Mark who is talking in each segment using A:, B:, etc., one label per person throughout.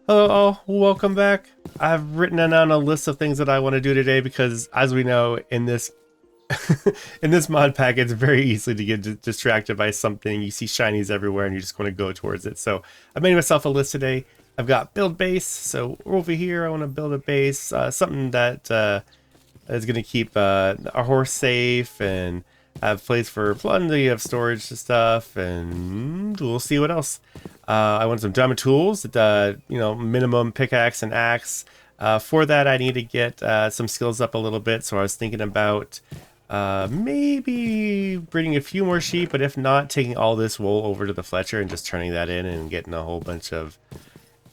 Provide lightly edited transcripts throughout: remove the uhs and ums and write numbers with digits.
A: Hello all, welcome back. I've written down a list of things that I want to do today because, as we know, in this in this mod pack, it's very easy to get distracted by something. You see shinies everywhere, and you just want to go towards it. So I made myself a list today. I've got build base. So over here, I want to build a base, something that is going to keep our horse safe and have place for plenty of storage and stuff, and we'll see what else. I want some diamond tools, minimum pickaxe and axe. For that, I need to get some skills up a little bit, so I was thinking about maybe breeding a few more sheep, but if not, taking all this wool over to the Fletcher and just turning that in and getting a whole bunch of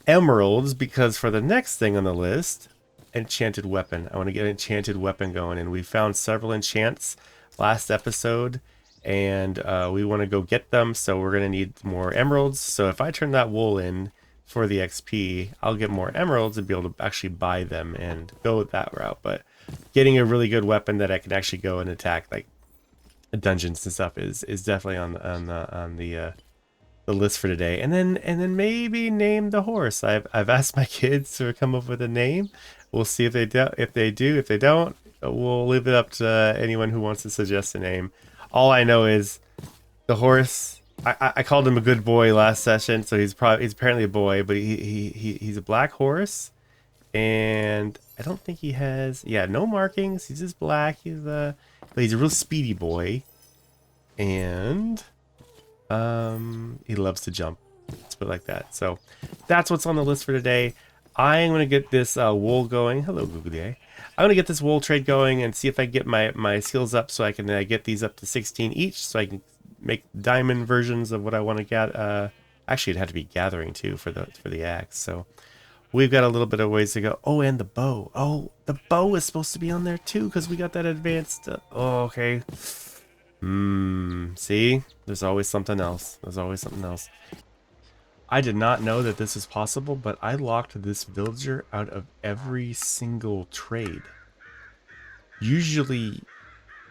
A: emeralds, because for the next thing on the list, enchanted weapon. I want to get an enchanted weapon going, and we found several enchants last episode, and we want to go get them, so we're going to need more emeralds. So if I turn that wool in for the XP, I'll get more emeralds and be able to actually buy them and go that route. But getting a really good weapon that I can actually go and attack like dungeons and stuff is definitely on the list for today. And then maybe name the horse. I've asked my kids to come up with a name. We'll see if they do. If they do, if they don't, we'll leave it up to anyone who wants to suggest a name. All I know is the horse. I called him a good boy last session, so he's apparently a boy, but he's a black horse, and I don't think he has no markings. He's just black. But he's a real speedy boy, and he loves to jump. Let's put it like that. So that's what's on the list for today. I'm going to get this wool going. Hello, Google Day. I'm going to get this wool trade going and see if I can get my skills up so I can get these up to 16 each so I can make diamond versions of what I want to get. Actually, it had to be gathering too for the axe. So we've got a little bit of ways to go. Oh, and the bow. Oh, the bow is supposed to be on there too because we got that advanced. Oh, okay. See? There's always something else. There's always something else. I did not know that this is possible, but I locked this villager out of every single trade. Usually,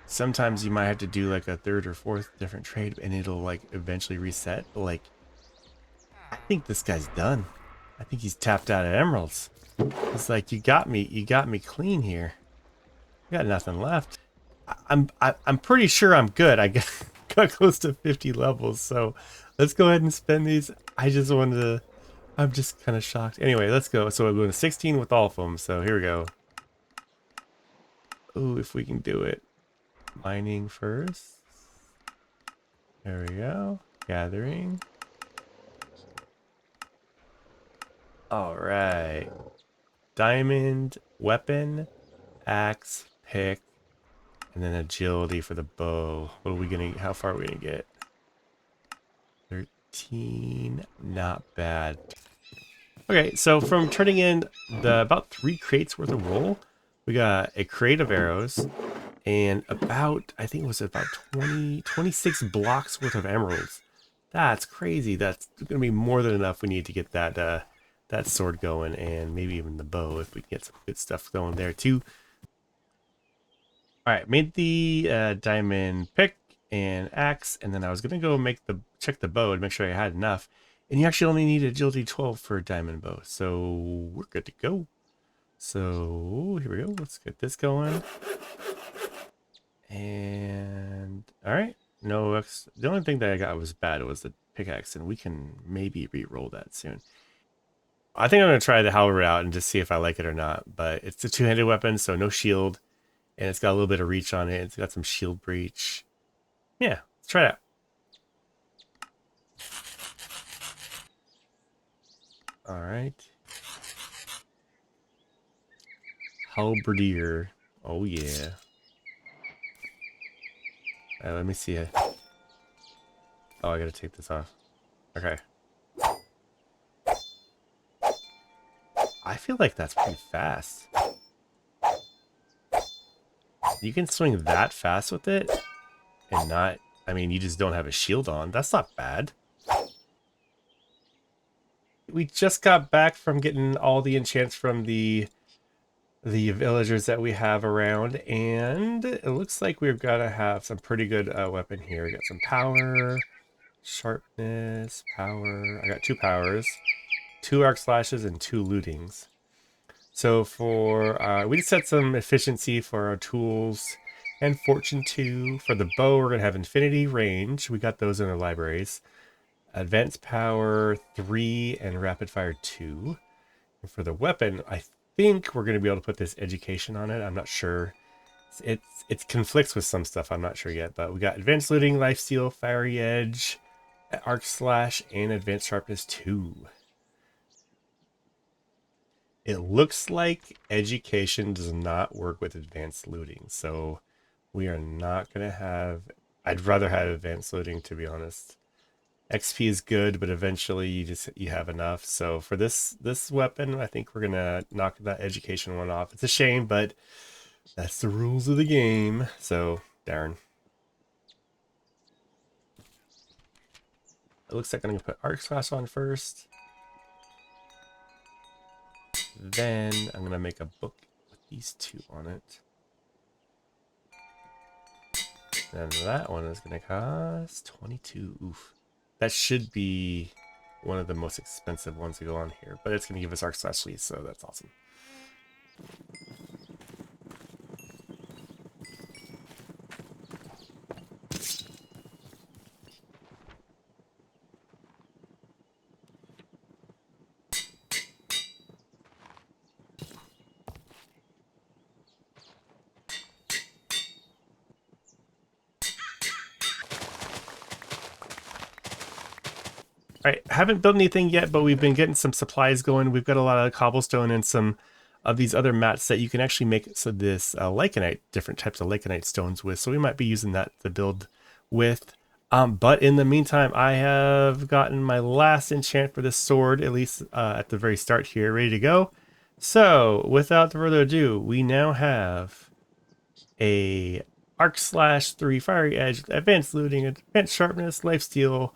A: sometimes you might have to do like a third or fourth different trade and it'll like eventually reset. But like, I think this guy's done. I think he's tapped out of emeralds. It's like, you got me clean here. I got nothing left. I'm pretty sure I'm good. I got close to 50 levels, so let's go ahead and spend these. I'm just kind of shocked. Anyway, let's go. So we're going to 16 with all of them. So here we go. Ooh, if we can do it. Mining first. There we go. Gathering. All right. Diamond, weapon, axe, pick, and then agility for the bow. What are we gonna? How far are we gonna get? 13. Not bad. Okay, so from turning in about 3 crates worth of wool, we got a crate of arrows and I think it was about 26 blocks worth of emeralds. That's crazy. That's gonna be more than enough. We need to get that sword going, and maybe even the bow if we can get some good stuff going there too. All right, made the diamond pick and axe, and then I was gonna go check the bow and make sure I had enough. And you actually only need agility 12 for a diamond bow, so we're good to go. So here we go. Let's get this going. And all right, the only thing that I got was bad was the pickaxe, and we can maybe re-roll that soon. I think I'm gonna try the halberd out and just see if I like it or not. But it's a two-handed weapon, so no shield, and it's got a little bit of reach on it. It's got some shield breach. Yeah, let's try it out. All right. Halberdier. Oh yeah. Let me see it. Oh, I gotta take this off. Okay. I feel like that's pretty fast. You can swing that fast with it and not, I mean, you just don't have a shield on. That's not bad. We just got back from getting all the enchants from the villagers that we have around, and it looks like we've got to have some pretty good weapon here. We got some power, sharpness, power. I got 2 powers. 2 arc slashes, and 2 lootings. So for we just set some efficiency for our tools and fortune 2. For the bow, we're gonna have infinity range. We got those in our libraries. Advanced power 3 and rapid fire 2. And for the weapon, I think we're gonna be able to put this education on it. I'm not sure. It conflicts with some stuff. I'm not sure yet, but we got advanced looting, lifesteal, fiery edge, arc slash, and advanced sharpness 2. It looks like education does not work with advanced looting, so we are not going to have... I'd rather have advanced looting, to be honest. XP is good, but eventually you have enough. So for this weapon, I think we're going to knock that education one off. It's a shame, but that's the rules of the game. So, darn. It looks like I'm going to put arc slash on first. Then I'm going to make a book with these 2 on it. And that one is going to cost 22. Oof. That should be one of the most expensive ones to go on here. But it's going to give us arc slash lead, so that's awesome. Alright, haven't built anything yet, but we've been getting some supplies going. We've got a lot of cobblestone and some of these other mats that you can actually make so this lycanite, different types of lycanite stones with. So we might be using that to build with. But in the meantime, I have gotten my last enchant for this sword, at least at the very start here, ready to go. So without further ado, we now have a arc slash 3 fiery edge, advanced looting, advanced sharpness, lifesteal,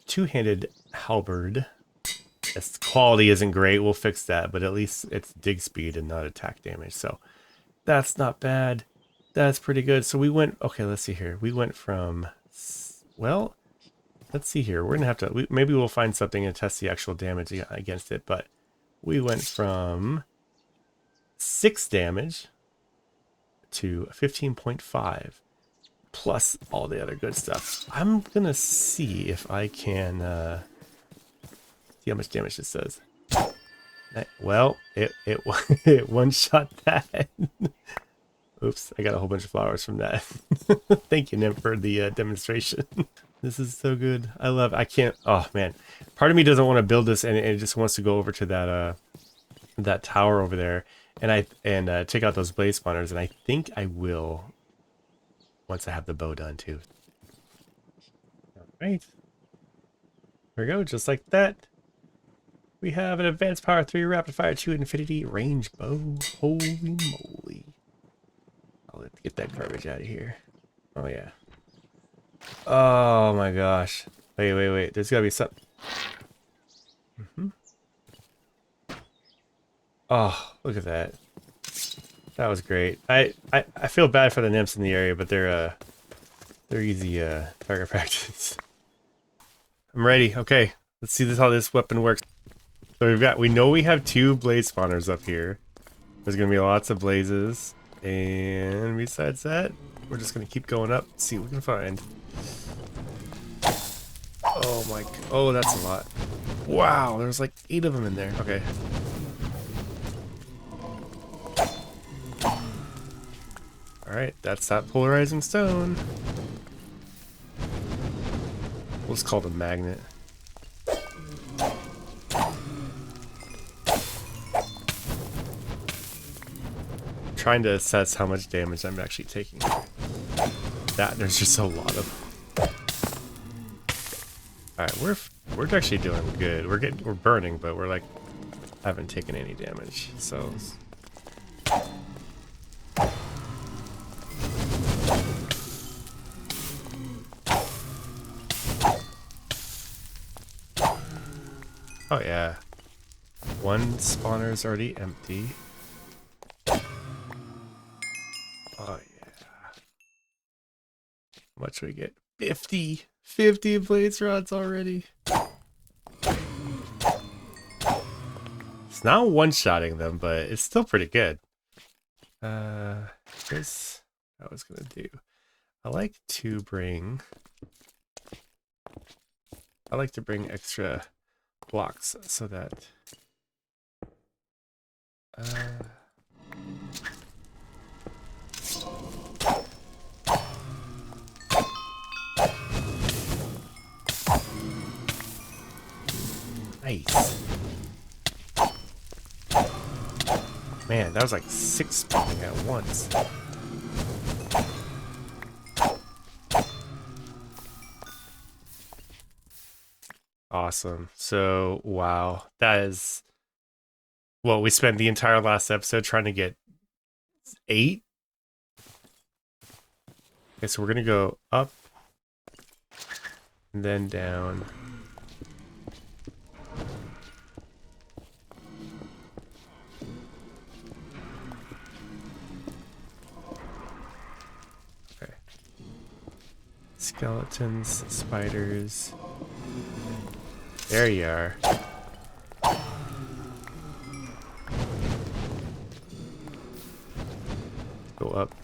A: 2-handed halberd. Its quality isn't great, we'll fix that, but at least it's dig speed and not attack damage, so that's not bad. That's pretty good. So we went, okay, let's see here. We went from, well, let's see here. We're gonna have to, maybe we'll find something and test the actual damage against it, but we went from 6 damage to 15.5. plus all the other good stuff. I'm gonna see if I can see how much damage this does. Well, it it one-shot that. Oops, I got a whole bunch of flowers from that. Thank you, Nim, for the demonstration. This is so good. I can't, oh man. Part of me doesn't want to build this and it just wants to go over to that that tower over there and check out those blaze spawners, and I think I will once I have the bow done too. All right. There we go, just like that. We have an advanced power 3, rapid fire 2, infinity range bow. Holy moly. I'll get that garbage out of here. Oh yeah. Oh my gosh. Wait. There's gotta be something. Oh, look at that. That was great. I feel bad for the nymphs in the area, but they're easy target practice. I'm ready. Okay, let's see how this weapon works. So we know we have 2 blaze spawners up here. There's gonna be lots of blazes, and besides that, we're just gonna keep going up, see what we can find. Oh my! Oh, that's a lot. Wow, there's like 8 of them in there. Okay. Alright, that's that polarizing stone. Let's call it a magnet. I'm trying to assess how much damage I'm actually taking. There's just a lot of them. Alright, we're actually doing good. We're burning, but we're like haven't taken any damage. So oh yeah. One spawner is already empty. Oh yeah. How much do we get? 50 blaze rods already. It's not one-shotting them, but it's still pretty good. This I was gonna do. I like to bring extra blocks so that nice. Man, that was like 6 spawning at once. Awesome. So, wow. That is... Well, we spent the entire last episode trying to get 8. Okay, so we're going to go up and then down. Okay. Skeletons, spiders. There you are. Go up.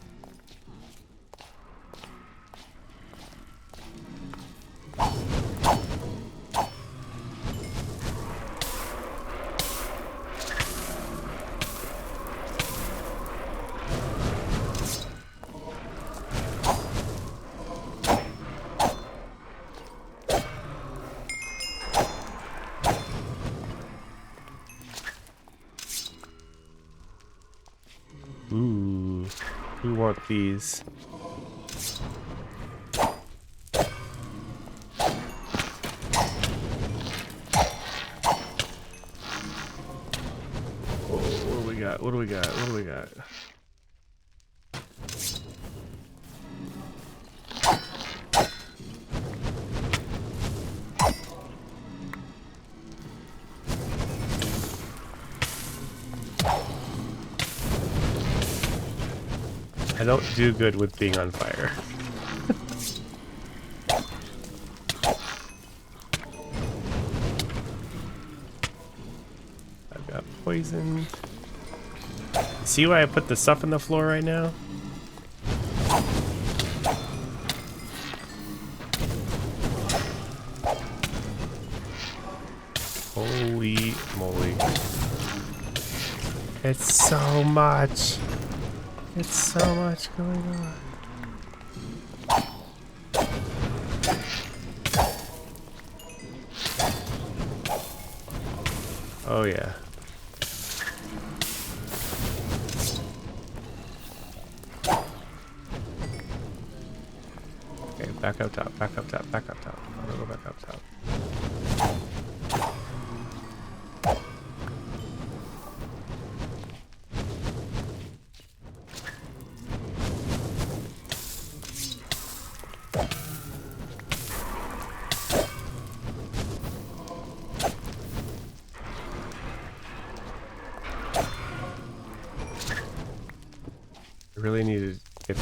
A: Ooh, we want these. Oh, what do we got? What do we got? What do we got? I don't do good with being on fire. I've got poisoned. See why I put the stuff on the floor right now? Holy moly. It's so much. It's so much going on. Oh yeah. Okay, back up top, back up top, back up top. I'm gonna go back up top. I really need to get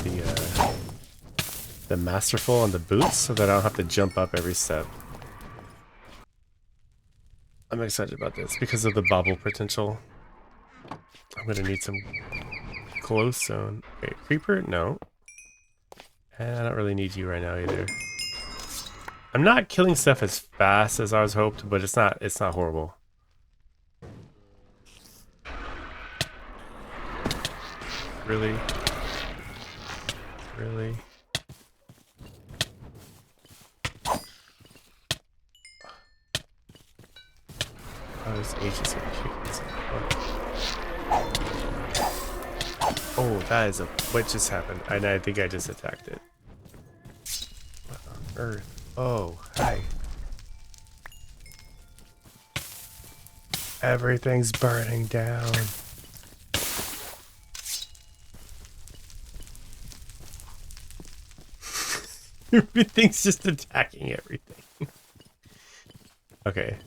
A: the masterful on the boots so that I don't have to jump up every step. I'm excited about this because of the bobble potential. I'm gonna need some close zone. Wait, creeper? No. And I don't really need you right now either. I'm not killing stuff as fast as I was hoped, but it's not horrible. Really? Really? Oh, this H is gonna kick this up. Oh, that is a... What just happened? I think I just attacked it. What on earth? Oh, hi. Everything's burning down. Everything's just attacking everything. Okay.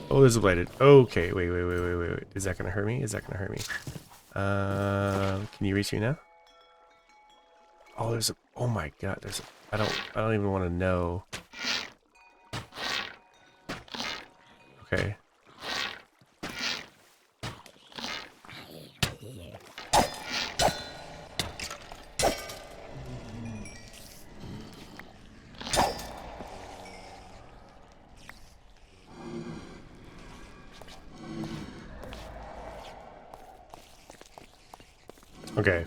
A: Oh, there's a bladed. Okay, wait. Is that gonna hurt me? Is that gonna hurt me? Can you reach me now? Oh, there's a... Oh my god, I don't even want to know. Okay. Okay.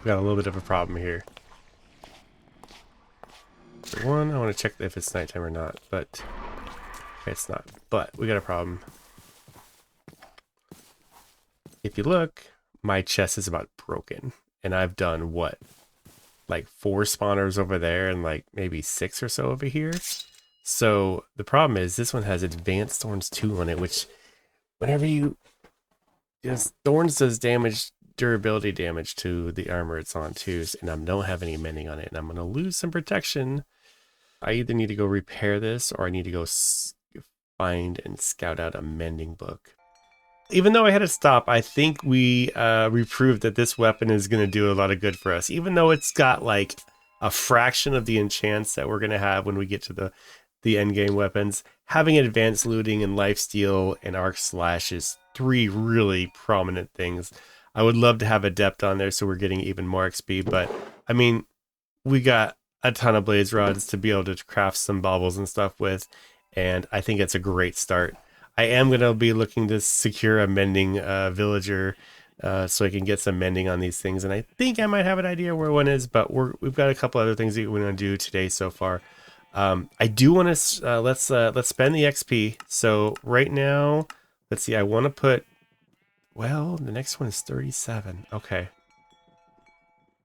A: We got a little bit of a problem here. For one, I want to check if it's nighttime or not, but okay, it's not. But we got a problem. If you look, my chest is about broken, and I've done what, like 4 spawners over there and like maybe 6 or so over here. So the problem is this one has advanced thorns 2 on it, which whenever you just thorns does damage, durability damage to the armor it's on too, and I don't have any mending on it, and I'm gonna lose some protection. I either need to go repair this or I need to go find and scout out a mending book. Even though I had to stop, I think we proved that this weapon is going to do a lot of good for us. Even though it's got like a fraction of the enchants that we're going to have when we get to the end game weapons. Having advanced looting and lifesteal and arc slash is 3 really prominent things. I would love to have adept on there so we're getting even more XP, but I mean, we got a ton of blaze rods to be able to craft some baubles and stuff with, and I think it's a great start. I am going to be looking to secure a mending villager so I can get some mending on these things, and I think I might have an idea where one is, but we've got a couple other things that we want to do today so far. I do want to let's spend the XP. So right now, let's see, I want to put, well, the next one is 37. Okay.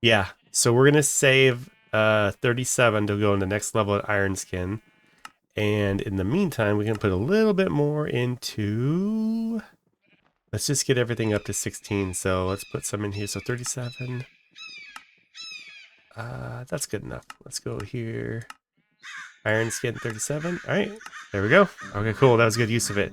A: Yeah, so we're going to save 37 to go in the next level at Iron Skin. And in the meantime, we can put a little bit more into, let's just get everything up to 16. So let's put some in here. So 37. That's good enough. Let's go here. Iron Skin 37. All right, there we go. Okay, cool. That was good use of it.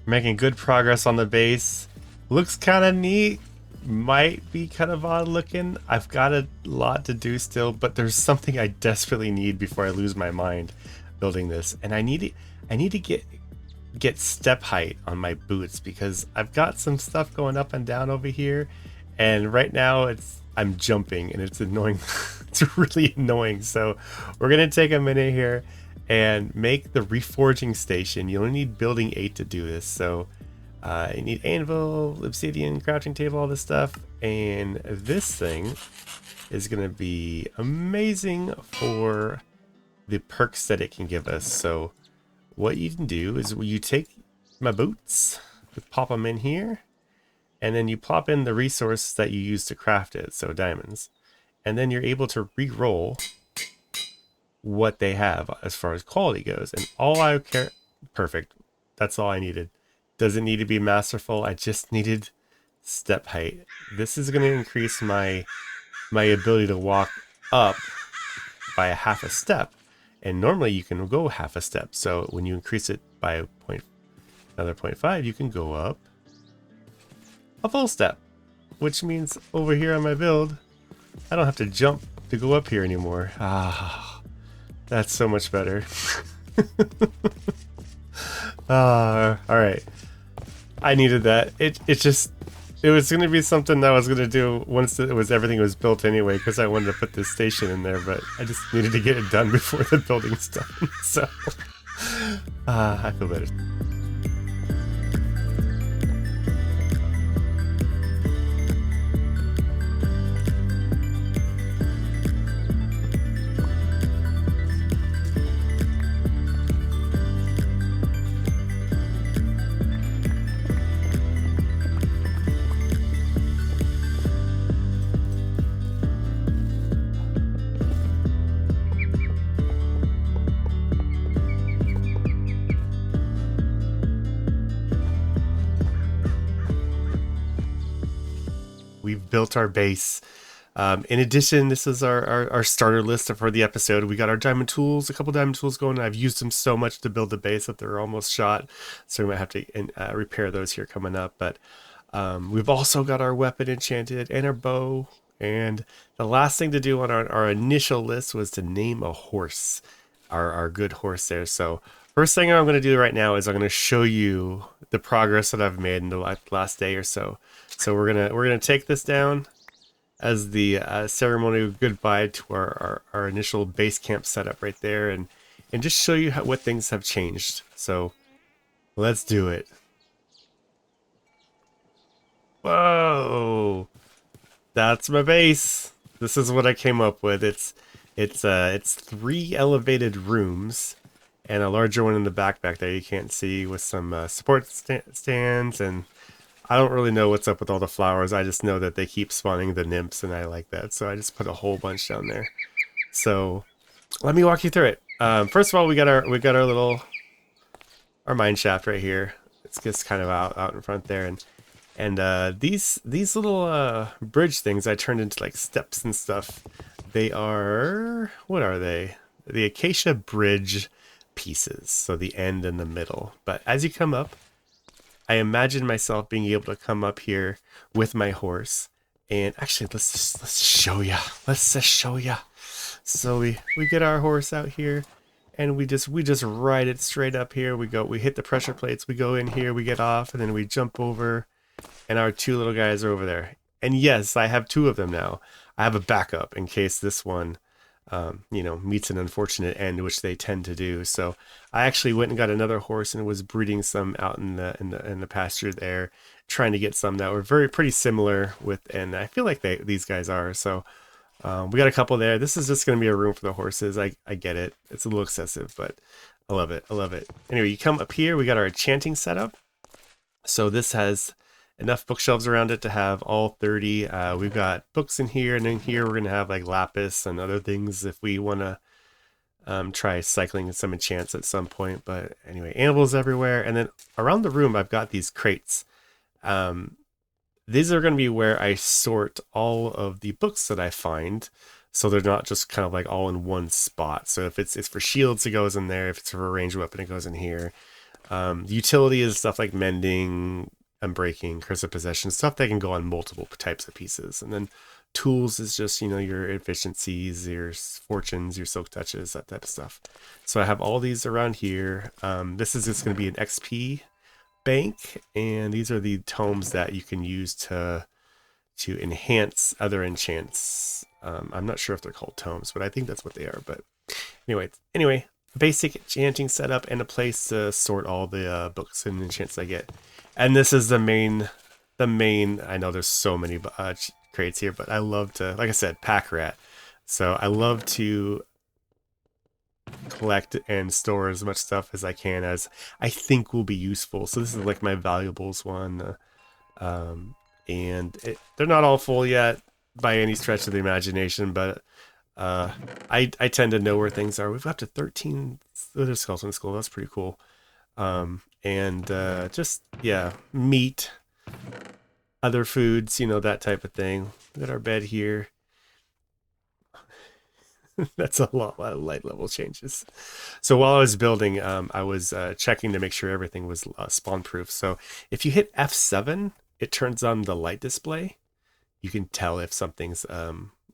A: Making good progress on the base. Looks kind of neat. Might be kind of odd looking. I've got a lot to do still, but there's something I desperately need before I lose my mind building this. And I need to get step height on my boots because I've got some stuff going up and down over here. And right now I'm jumping and it's annoying. It's really annoying. So we're going to take a minute here and make the reforging station. You only need building 8 to do this, so you need anvil, obsidian, crafting table, all this stuff, and this thing is going to be amazing for the perks that it can give us. So what you can do is you take my boots, you pop them in here, and then you plop in the resource that you use to craft it, so diamonds, and then you're able to re-roll what they have as far as quality goes. And all I care, perfect, that's all I needed. Doesn't need to be masterful, I just needed step height. This is going to increase my ability to walk up by a half a step, and normally you can go half a step. So when you increase it by another 0.5, you can go up a full step, which means over here on my build I don't have to jump to go up here anymore. That's so much better. All right. I needed that. It was going to be something that I was going to do once everything was built anyway, because I wanted to put this station in there, but I just needed to get it done before the building's done. So I feel better. We've built our base. In addition, this is our starter list for the episode. We got our diamond tools, a couple diamond tools going. I've used them so much to build the base that they're almost shot. So we might have to repair those here coming up. But we've also got our weapon enchanted and our bow. And the last thing to do on our initial list was to name a horse, our good horse there. So first thing I'm going to do right now is I'm going to show you the progress that I've made in the last day or so. So we're gonna take this down as the ceremonial goodbye to our initial base camp setup right there, and just show you what things have changed. So let's do it. Whoa, that's my base. This is what I came up with. It's 3 elevated rooms and a larger one in the back there you can't see, with some support stands. And I don't really know what's up with all the flowers. I just know that they keep spawning the nymphs, and I like that. So I just put a whole bunch down there. So let me walk you through it. First of all, we got our little mine shaft right here. It's just kind of out in front there, and these little bridge things I turned into like steps and stuff. They are, what are they? The acacia bridge pieces. So the end and the middle. But as you come up, I imagine myself being able to come up here with my horse, and actually let's show ya. Let's just show ya. So we get our horse out here, and we just ride it straight up here. We hit the pressure plates, we go in here, we get off, and then we jump over, and our 2 little guys are over there. And yes, I have 2 of them now. I have a backup in case this one meets an unfortunate end, which they tend to do. So I actually went and got another horse and was breeding some out in the pasture there, trying to get some that were pretty similar with, and I feel like these guys are. So we got a couple there. This is just going to be a room for the horses. I get it. It's a little excessive, but I love it. I love it. Anyway, you come up here, we got our enchanting setup. So this has enough bookshelves around it to have all 30. We've got books in here, and in here we're going to have like lapis and other things if we want to try cycling some enchants at some point. But anyway, animals everywhere. And then around the room I've got these crates. These are going to be where I sort all of the books that I find, so they're not just kind of like all in one spot. So if it's for shields, it goes in there. If it's for a ranged weapon, it goes in here. Utility is stuff like mending, unbreaking, curse of possession, stuff that can go on multiple types of pieces. And then tools is just, your efficiencies, your fortunes, your silk touches, that type of stuff. So I have all these around here. This is just going to be an XP bank, and these are the tomes that you can use to enhance other enchants. I'm not sure if they're called tomes, but I think that's what they are. But anyway, basic enchanting setup and a place to sort all the books and enchants I get. And this is the main, I know there's so many crates here, but I love to, like I said, pack rat. So I love to collect and store as much stuff as I can, as I think will be useful. So this is like my valuables one. And they're not all full yet by any stretch of the imagination, but I tend to know where things are. We've got up to 13 other skeleton skull. That's pretty cool. And just, yeah, meat, other foods, that type of thing. We got our bed here. That's a lot of light level changes. So while I was building, I was checking to make sure everything was spawn proof. So if you hit F7, it turns on the light display. You can tell if something's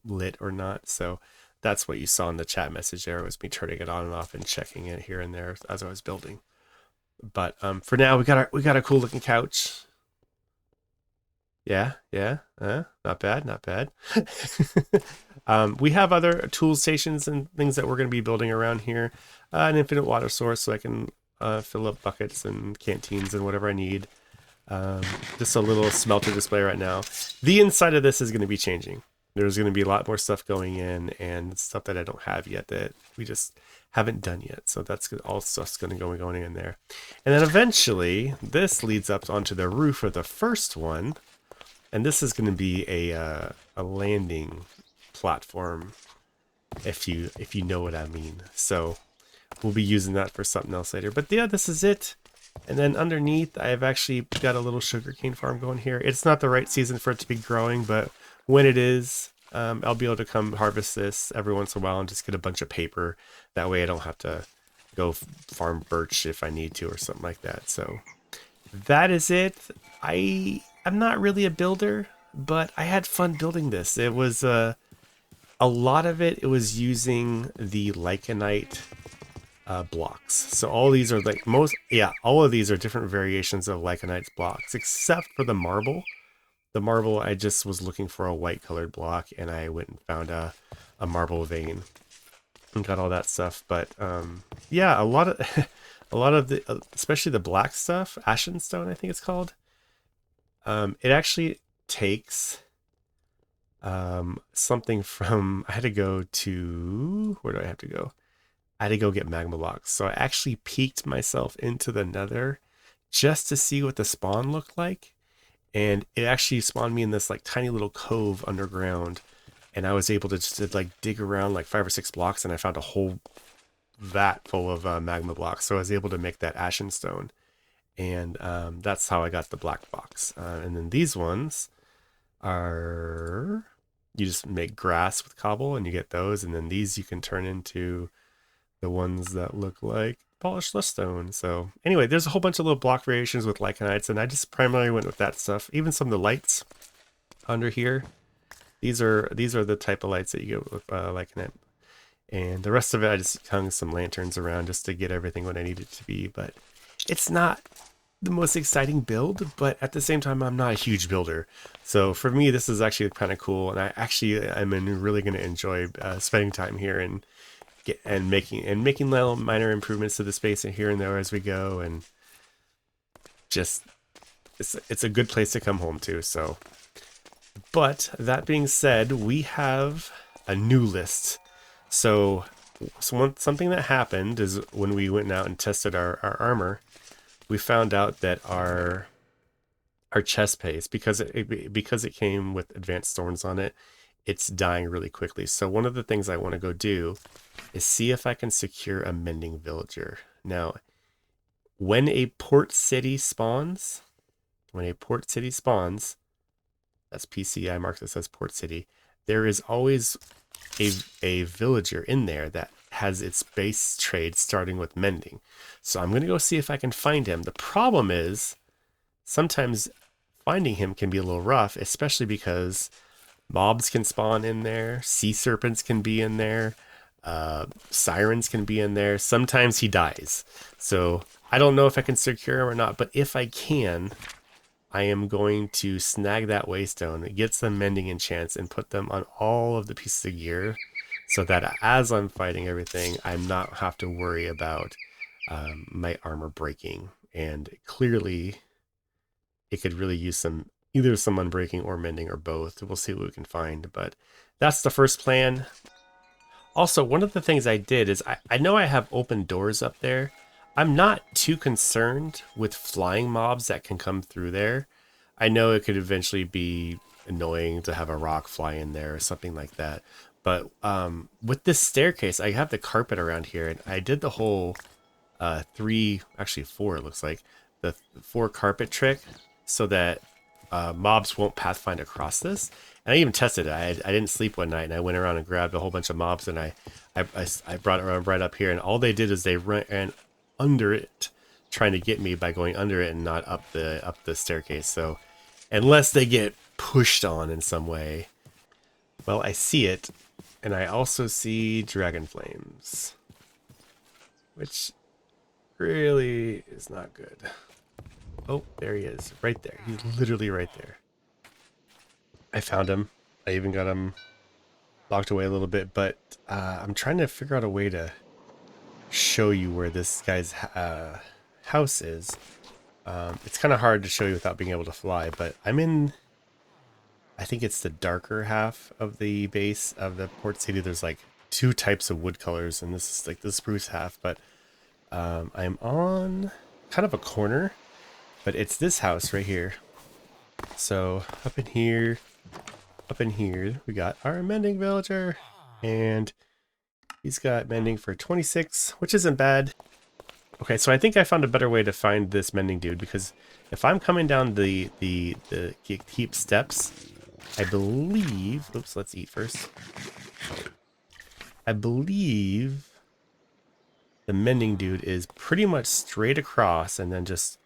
A: lit or not. So that's what you saw in the chat message there, was me turning it on and off and checking it here and there as I was building. But for now, we got a cool looking couch. Yeah, not bad. We have other tool stations and things that we're going to be building around here. An infinite water source, so I can fill up buckets and canteens and whatever I need. Just a little smelter display right now. The inside of this is going to be changing. There's going to be a lot more stuff going in, and stuff that I don't have yet that we just haven't done yet. So that's good. All stuff's going to go going in there. And then eventually, this leads up onto the roof of the first one. And this is going to be a landing platform, if you know what I mean. So we'll be using that for something else later. But yeah, this is it. And then underneath, I've actually got a little sugarcane farm going here. It's not the right season for it to be growing, but when it is, I'll be able to come harvest this every once in a while and just get a bunch of paper. That way I don't have to go farm birch if I need to or something like that. So that is it. I'm not really a builder, but I had fun building this. It was a lot of it was using the lichenite blocks. So all these are like all of these are different variations of lichenites blocks, except for the marble. The marble, I just was looking for a white colored block, and I went and found a marble vein and got all that stuff. But yeah, a lot of a lot of the, especially the black stuff, ashen stone, I think it's called. It actually takes something from. I had to go to, where do I have to go? I had to go get magma blocks. So I actually peeked myself into the nether just to see what the spawn looked like. And it actually spawned me in this like tiny little cove underground. And I was able to just like dig around like 5 or 6 blocks, and I found a whole vat full of magma blocks. So I was able to make that ashen stone. And that's how I got the black box. And then these ones are, you just make grass with cobble and you get those. And then these you can turn into the ones that look like polished stone. So anyway, there's a whole bunch of little block variations with lichenites, and I just primarily went with that stuff. Even some of the lights under here, these are the type of lights that you get with lichenite. And the rest of it, I just hung some lanterns around just to get everything what I need it to be. But it's not the most exciting build, but at the same time, I'm not a huge builder. So for me, this is actually kind of cool, and I'm really going to enjoy spending time here and making little minor improvements to the space and here and there as we go, and just it's a good place to come home to. So, but that being said, we have a new list. So something that happened is when we went out and tested our armor, we found out that our chest piece, because it came with advanced thorns on it, it's dying really quickly. So one of the things I want to go do is see if I can secure a mending villager. Now, when a port city spawns, that's PCI marked this as port city, there is always a villager in there that has its base trade starting with mending. So I'm going to go see if I can find him. The problem is sometimes finding him can be a little rough, especially because mobs can spawn in there, sea serpents can be in there, sirens can be in there. Sometimes he dies. So I don't know if I can secure him or not, but if I can, I am going to snag that waystone, get some mending enchants, and put them on all of the pieces of gear so that as I'm fighting everything, I'm not have to worry about my armor breaking. And clearly it could really use either some unbreaking or mending or both. We'll see what we can find, but that's the first plan. Also, one of the things I did is I know I have open doors up there. I'm not too concerned with flying mobs that can come through there. I know it could eventually be annoying to have a rock fly in there or something like that. But with this staircase, I have the carpet around here, and I did the whole 4, it looks like, the 4 carpet trick so that mobs won't pathfind across this. And I even tested it. I didn't sleep one night, and I went around and grabbed a whole bunch of mobs, and I brought it around right up here, and all they did is they ran under it, trying to get me by going under it and not up the staircase. So unless they get pushed on in some way. Well, I see it, and I also see dragon flames, which really is not good. Oh, there he is, right there. He's literally right there. I found him. I even got him locked away a little bit, but I'm trying to figure out a way to show you where this guy's house is. It's kind of hard to show you without being able to fly, but I'm in, I think it's the darker half of the base of the port city. There's like 2 types of wood colors, and this is like the spruce half, but I'm on kind of a corner, but it's this house right here. So up in here, we got our mending villager, and he's got mending for 26, which isn't bad. Okay, so I think I found a better way to find this mending dude, because if I'm coming down the keep steps, I believe, oops, let's eat first. I believe the mending dude is pretty much straight across, and then just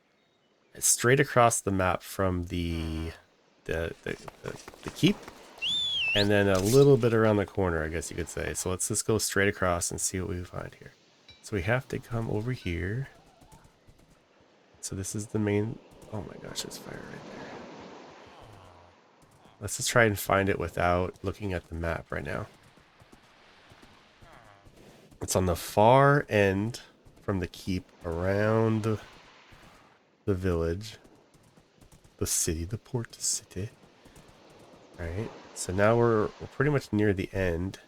A: straight across the map from the keep, and then a little bit around the corner, I guess you could say. So let's just go straight across and see what we find here. So we have to come over here. So this is the main, oh my gosh, there's fire right there. Let's just try and find it without looking at the map right now. It's on the far end from the keep, around the village, the city, the port city. All right, so now we're pretty much near the end.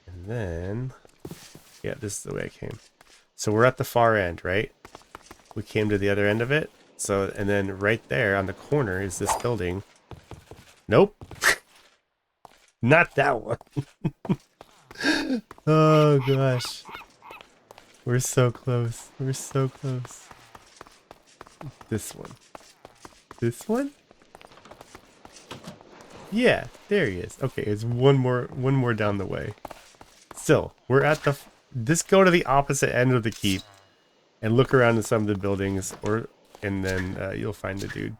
A: And then, yeah, this is the way I came. So we're at the far end, right? We came to the other end of it. So, and then right there on the corner is this building. Nope. Not that one. Oh gosh. We're so close. We're so close. This one. This one? Yeah, there he is. Okay, it's one more down the way. Still, we're at the, just go to the opposite end of the keep and look around at some of the buildings, and then you'll find the dude.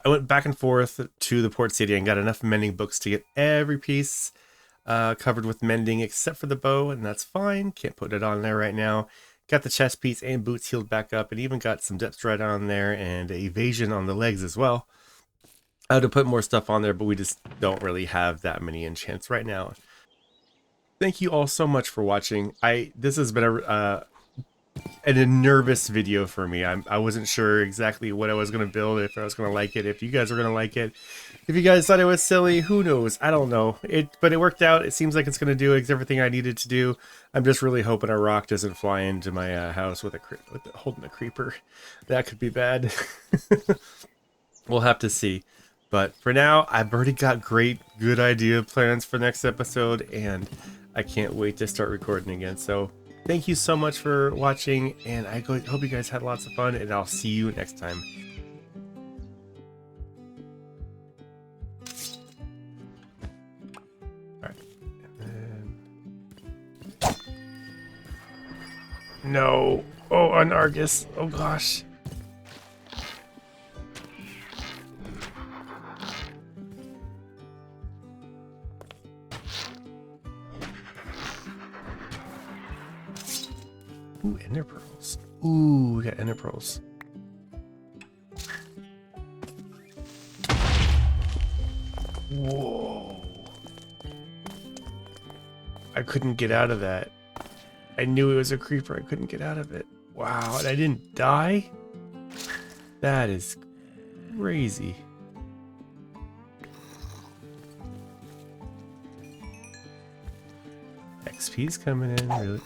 A: I went back and forth to the port city and got enough mending books to get every piece covered with mending except for the bow, and that's fine. Can't put it on there right now. Got the chest piece and boots healed back up, and even got some depth stride on there and evasion on the legs as well. I had to put more stuff on there, but we just don't really have that many enchants right now. Thank you all so much for watching. This has been a nervous video for me. I wasn't sure exactly what I was going to build, if I was going to like it, if you guys were going to like it. If you guys thought it was silly, who knows? I don't know. But it worked out. It seems like it's going to do everything I needed to do. I'm just really hoping a rock doesn't fly into my house with holding a creeper. That could be bad. We'll have to see. But for now, I've already got good idea plans for next episode, and I can't wait to start recording again. So thank you so much for watching, and I hope you guys had lots of fun, and I'll see you next time. All right. No. Oh, an Argus. Oh gosh. Ooh, ender pearls. Ooh, we got ender pearls. Whoa. I couldn't get out of that. I knew it was a creeper. I couldn't get out of it. Wow, and I didn't die? That is crazy. XP's coming in, really?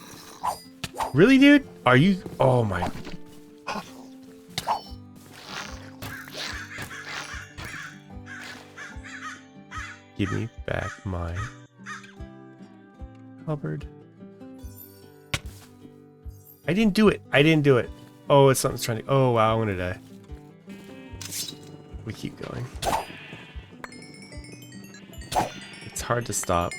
A: Really, dude? Are you? Oh my. Give me back my halberd. I didn't do it. I didn't do it. Oh, it's something's trying to. Oh, wow, I'm gonna die. We keep going. It's hard to stop.